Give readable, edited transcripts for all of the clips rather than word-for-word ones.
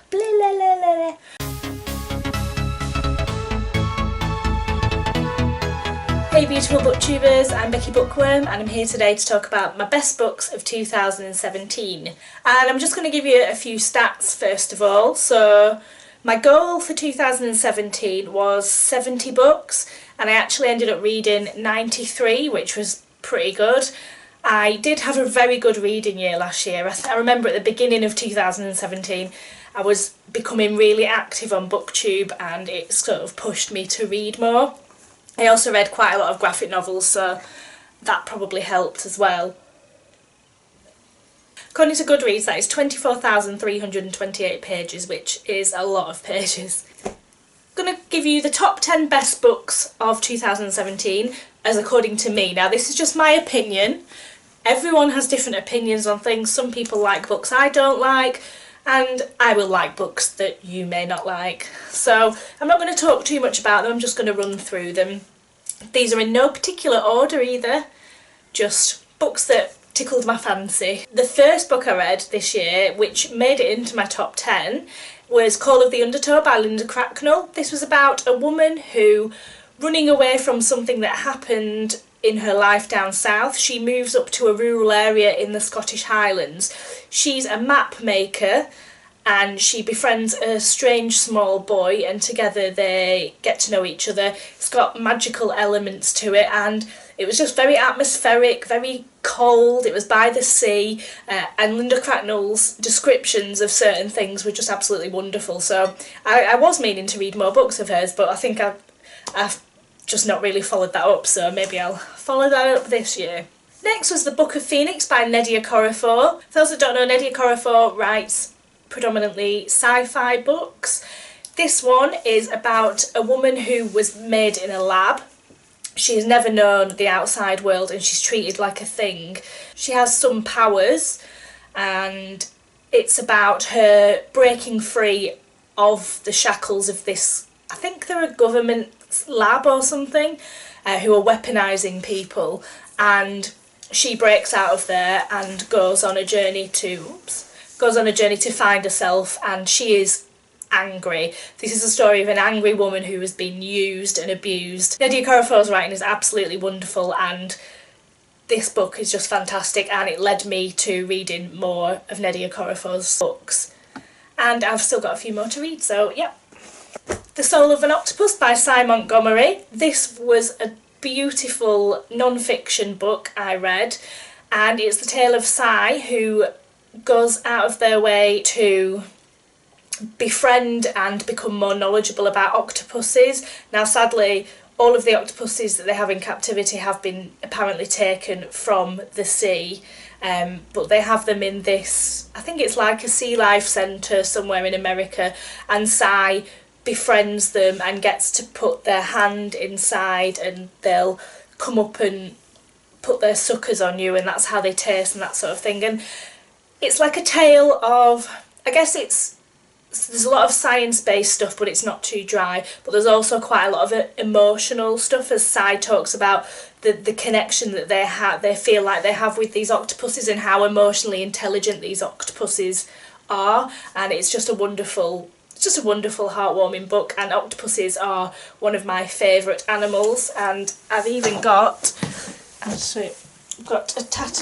Blah, blah, blah, blah. Hey beautiful booktubers, I'm Becky Bookworm and I'm here today to talk about my best books of 2017. And I'm just going to give you a few stats first of all. So my goal for 2017 was 70 books and I actually ended up reading 93, which was pretty good. I did have a very good reading year last year. I remember at the beginning of 2017 I was becoming really active on BookTube and it sort of pushed me to read more. I also read quite a lot of graphic novels, so that probably helped as well. According to Goodreads, that is 24,328 pages, which is a lot of pages. I'm going to give you the top 10 best books of 2017, as according to me. Now, this is just my opinion. Everyone has different opinions on things. Some people like books I don't like, and I will like books that you may not like. So I'm not going to talk too much about them, I'm just going to run through them. These are in no particular order either, just books that tickled my fancy. The first book I read this year, which made it into my top 10, was Call of the Undertow by Linda Cracknell. This was about a woman who, running away from something that happened in her life down south, she moves up to a rural area in the Scottish Highlands. She's a map maker and she befriends a strange small boy and together they get to know each other. It's got magical elements to it and it was just very atmospheric, very cold. It was by the sea and Linda Cracknell's descriptions of certain things were just absolutely wonderful. So I was meaning to read more books of hers, but I think I've just not really followed that up, so maybe I'll follow that up this year. Next was The Book of Phoenix by Nnedi Okorafor. For those that don't know, Nnedi Okorafor writes predominantly sci-fi books. This one is about a woman who was made in a lab. She has never known the outside world and she's treated like a thing. She has some powers and it's about her breaking free of the shackles of this, I think they're a government lab or something, who are weaponising people, and she breaks out of there and goes on a journey to find herself, and she is angry. This is a story of an angry woman who has been used and abused. Nnedi Okorafor's writing is absolutely wonderful and this book is just fantastic and it led me to reading more of Nnedi Okorafor's books. And I've still got a few more to read, so yeah. The Soul of an Octopus by Sy Montgomery. This was a beautiful non-fiction book I read and it's the tale of Sy, who goes out of their way to befriend and become more knowledgeable about octopuses. Now sadly all of the octopuses that they have in captivity have been apparently taken from the sea, but they have them in this, I think it's like a sea life centre somewhere in America, and Sy befriends them and gets to put their hand inside and they'll come up and put their suckers on you and that's how they taste and that sort of thing. And it's like a tale of, I guess there's a lot of science-based stuff but it's not too dry, but there's also quite a lot of emotional stuff as Sy talks about the connection that they feel like they have with these octopuses and how emotionally intelligent these octopuses are, and it's just a wonderful heartwarming book, and octopuses are one of my favourite animals. And I've even got a tattoo,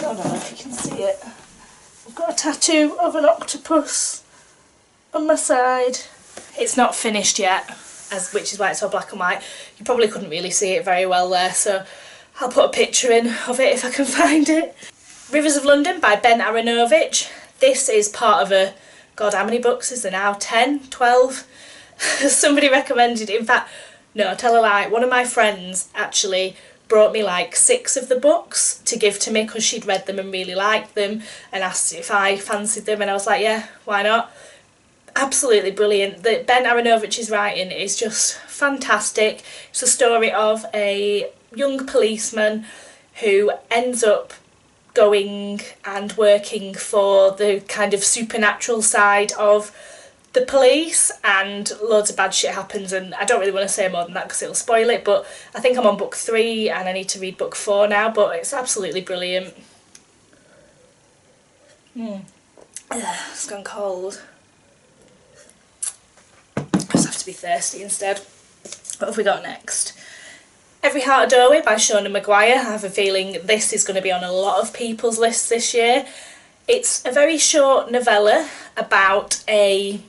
I don't know if you can see it, I've got a tattoo of an octopus on my side. It's not finished yet, which is why it's all black and white. You probably couldn't really see it very well there, so I'll put a picture in of it if I can find it. Rivers of London by Ben Aaronovitch. This is part of a, God, how many books is there now? 10? 12? Somebody recommended, in fact, no, tell a lie, one of my friends actually brought me like 6 of the books to give to me because she'd read them and really liked them and asked if I fancied them, and I was like, yeah, why not? Absolutely brilliant. Ben Aaronovitch's writing is just fantastic. It's a story of a young policeman who ends up going and working for the kind of supernatural side of the police, and loads of bad shit happens, and I don't really want to say more than that because it'll spoil it, but I think I'm on book 3 and I need to read book 4 now, but it's absolutely brilliant. It's gone cold. to be thirsty instead. What have we got next? Every Heart a Doorway by Shona Maguire. I have a feeling this is going to be on a lot of people's lists this year. It's a very short novella about a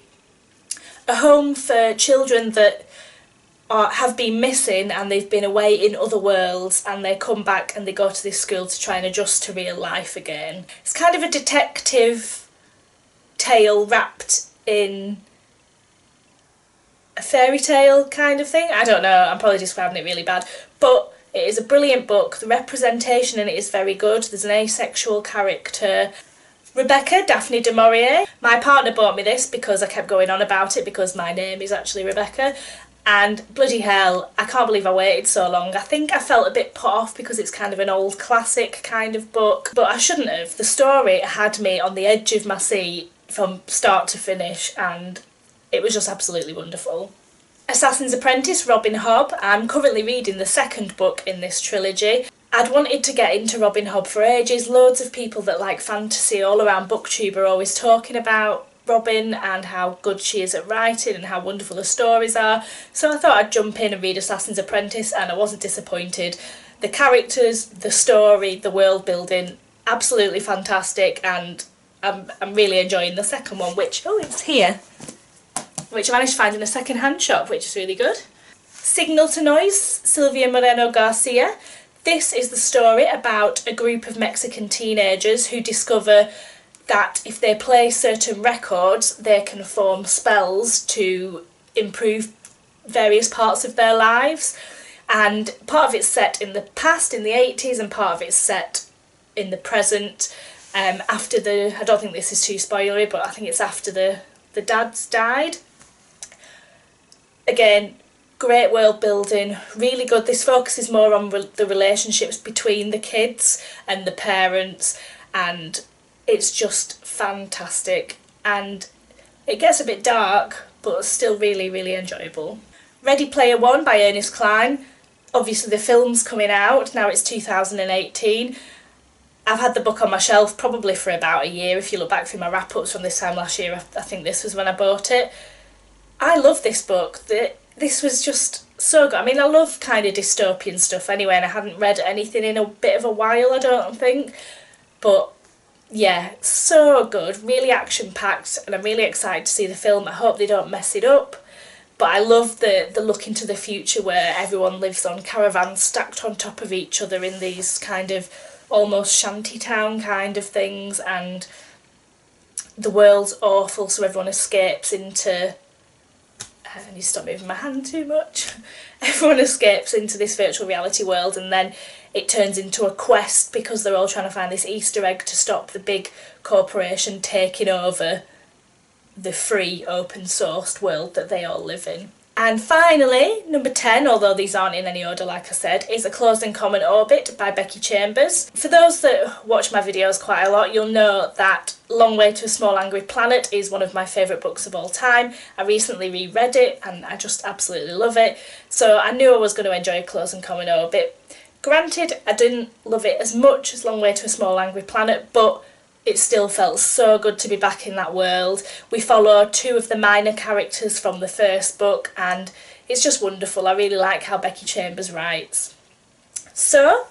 home for children that have been missing and they've been away in other worlds, and they come back and they go to this school to try and adjust to real life again. It's kind of a detective tale wrapped in a fairy tale kind of thing. I don't know, I'm probably describing it really bad, but it is a brilliant book. The representation in it is very good. There's an asexual character. Rebecca, Daphne du Maurier. My partner bought me this because I kept going on about it because my name is actually Rebecca, and bloody hell, I can't believe I waited so long. I think I felt a bit put off because it's kind of an old classic kind of book, but I shouldn't have. The story had me on the edge of my seat from start to finish, and it was just absolutely wonderful. Assassin's Apprentice, Robin Hobb. I'm currently reading the second book in this trilogy. I'd wanted to get into Robin Hobb for ages. Loads of people that like fantasy all around BookTube are always talking about Robin and how good she is at writing and how wonderful the stories are. So I thought I'd jump in and read Assassin's Apprentice, and I wasn't disappointed. The characters, the story, the world building, absolutely fantastic, and I'm really enjoying the second one, which, oh, it's here, which I managed to find in a second-hand shop, which is really good. Signal to Noise, Silvia Moreno Garcia. This is the story about a group of Mexican teenagers who discover that if they play certain records, they can form spells to improve various parts of their lives. And part of it's set in the past, in the 80s, and part of it's set in the present. After I don't think this is too spoilery, but I think it's after the dads died. Again, great world building, really good. This focuses more on the relationships between the kids and the parents, and it's just fantastic, and it gets a bit dark but still really, really enjoyable. Ready Player One by Ernest Cline. Obviously the film's coming out, now it's 2018. I've had the book on my shelf probably for about a year. If you look back through my wrap-ups from this time last year, I think this was when I bought it. I love this book. This was just so good. I mean, I love kind of dystopian stuff anyway, and I hadn't read anything in a bit of a while, I don't think. But yeah, so good, really action-packed, and I'm really excited to see the film. I hope they don't mess it up. But I love the look into the future where everyone lives on caravans stacked on top of each other in these kind of almost shantytown kind of things, and the world's awful, so everyone escapes into... I need to stop moving my hand too much. Everyone escapes into this virtual reality world, and then it turns into a quest because they're all trying to find this Easter egg to stop the big corporation taking over the free open sourced world that they all live in. And finally, number 10, although these aren't in any order like I said, is A Closed and Common Orbit by Becky Chambers. For those that watch my videos quite a lot, you'll know that Long Way to a Small Angry Planet is one of my favourite books of all time. I recently reread it and I just absolutely love it. So I knew I was going to enjoy A Closed and Common Orbit. Granted, I didn't love it as much as Long Way to a Small Angry Planet, but it still felt so good to be back in that world. We follow two of the minor characters from the first book, and it's just wonderful. I really like how Becky Chambers writes. So,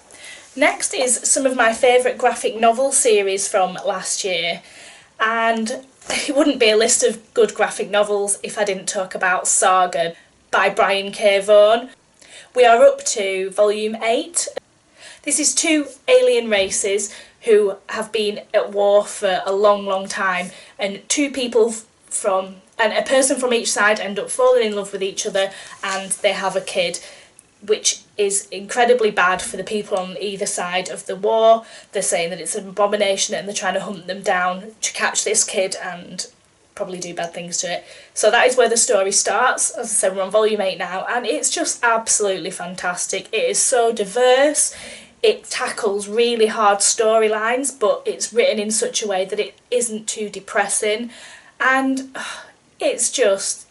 next is some of my favourite graphic novel series from last year, and it wouldn't be a list of good graphic novels if I didn't talk about Saga by Brian K. Vaughan. We are up to volume 8. This is two alien races who have been at war for a long, long time, and two people and a person from each side end up falling in love with each other, and they have a kid, which is incredibly bad for the people on either side of the war. They're saying that it's an abomination and they're trying to hunt them down to catch this kid and probably do bad things to it. So that is where the story starts. As I said, we're on volume 8 now, and it's just absolutely fantastic. It is so diverse. It tackles really hard storylines, but it's written in such a way that it isn't too depressing, and it's just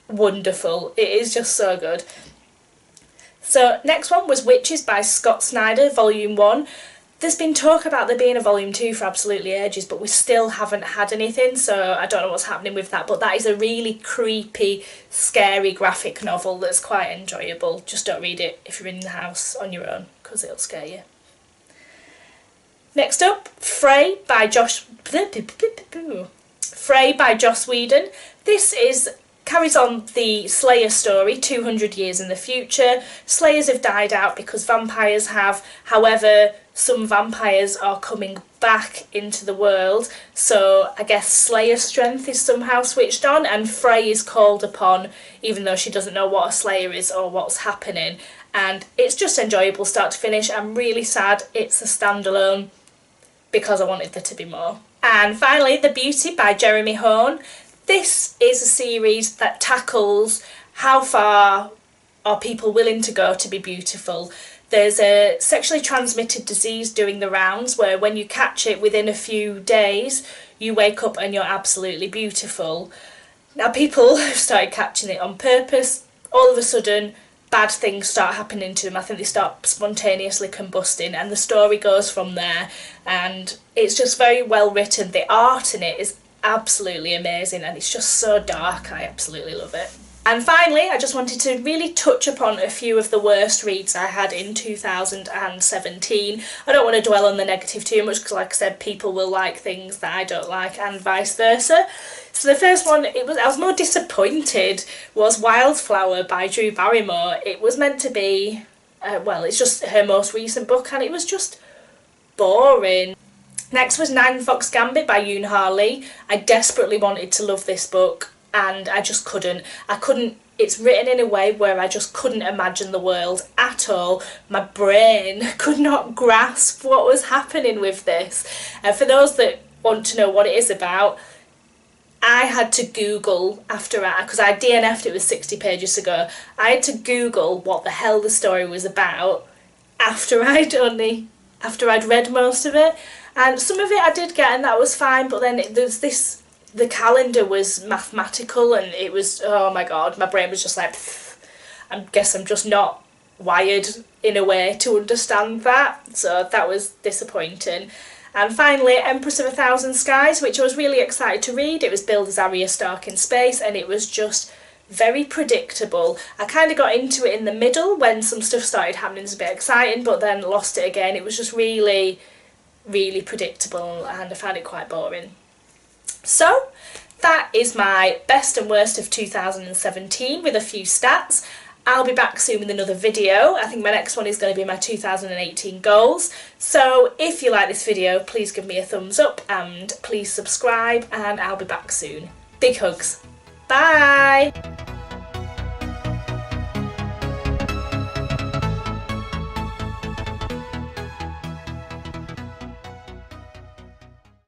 wonderful. It is just so good. So next one was Witches by Scott Snyder, volume 1. There's been talk about there being a volume 2 for absolutely ages, but we still haven't had anything, so I don't know what's happening with that. But that is a really creepy, scary graphic novel that's quite enjoyable. Just don't read it if you're in the house on your own, because it'll scare you. Next up, Frey by Joss Whedon. This carries on the Slayer story 200 years in the future. Slayers have died out because vampires have. However, some vampires are coming back into the world, so I guess Slayer strength is somehow switched on, and Frey is called upon even though she doesn't know what a Slayer is or what's happening. And it's just enjoyable start to finish. I'm really sad it's a standalone because I wanted there to be more. And finally, The Beauty by Jeremy Horne. This is a series that tackles how far are people willing to go to be beautiful. There's a sexually transmitted disease doing the rounds where when you catch it within a few days, you wake up and you're absolutely beautiful. Now people have started catching it on purpose. All of a sudden, bad things start happening to them. I think they start spontaneously combusting, and the story goes from there. And it's just very well written. The art in it is absolutely amazing, and it's just so dark. I absolutely love it. And finally, I just wanted to really touch upon a few of the worst reads I had in 2017. I don't want to dwell on the negative too much because, like I said, people will like things that I don't like and vice versa. So the first one I was more disappointed was Wildflower by Drew Barrymore. It was meant to be, it's just her most recent book, and it was just boring. Next was Nine Fox Gambit by Yoon Ha Lee. I desperately wanted to love this book, and I just couldn't. It's written in a way where I just couldn't imagine the world at all. My brain could not grasp what was happening with this. And for those that want to know what it is about, I had to Google because I DNF'd it with 60 pages ago. I had to Google what the hell the story was about after I'd read most of it. And some of it I did get, and that was fine, but then there's this. The calendar was mathematical, and it was, oh my god, my brain was just like, I guess I'm just not wired in a way to understand that, so that was disappointing. And finally, Empress of a Thousand Skies, which I was really excited to read. It was billed as Arya Stark in space, and it was just very predictable. I kind of got into it in the middle when some stuff started happening. It was a bit exciting, but then lost it again. It was just really, really predictable, and I found it quite boring. So that is my best and worst of 2017 with a few stats. I'll be back soon with another video. I think my next one is going to be my 2018 goals. So if you like this video, please give me a thumbs up and please subscribe, and I'll be back soon. Big hugs. Bye!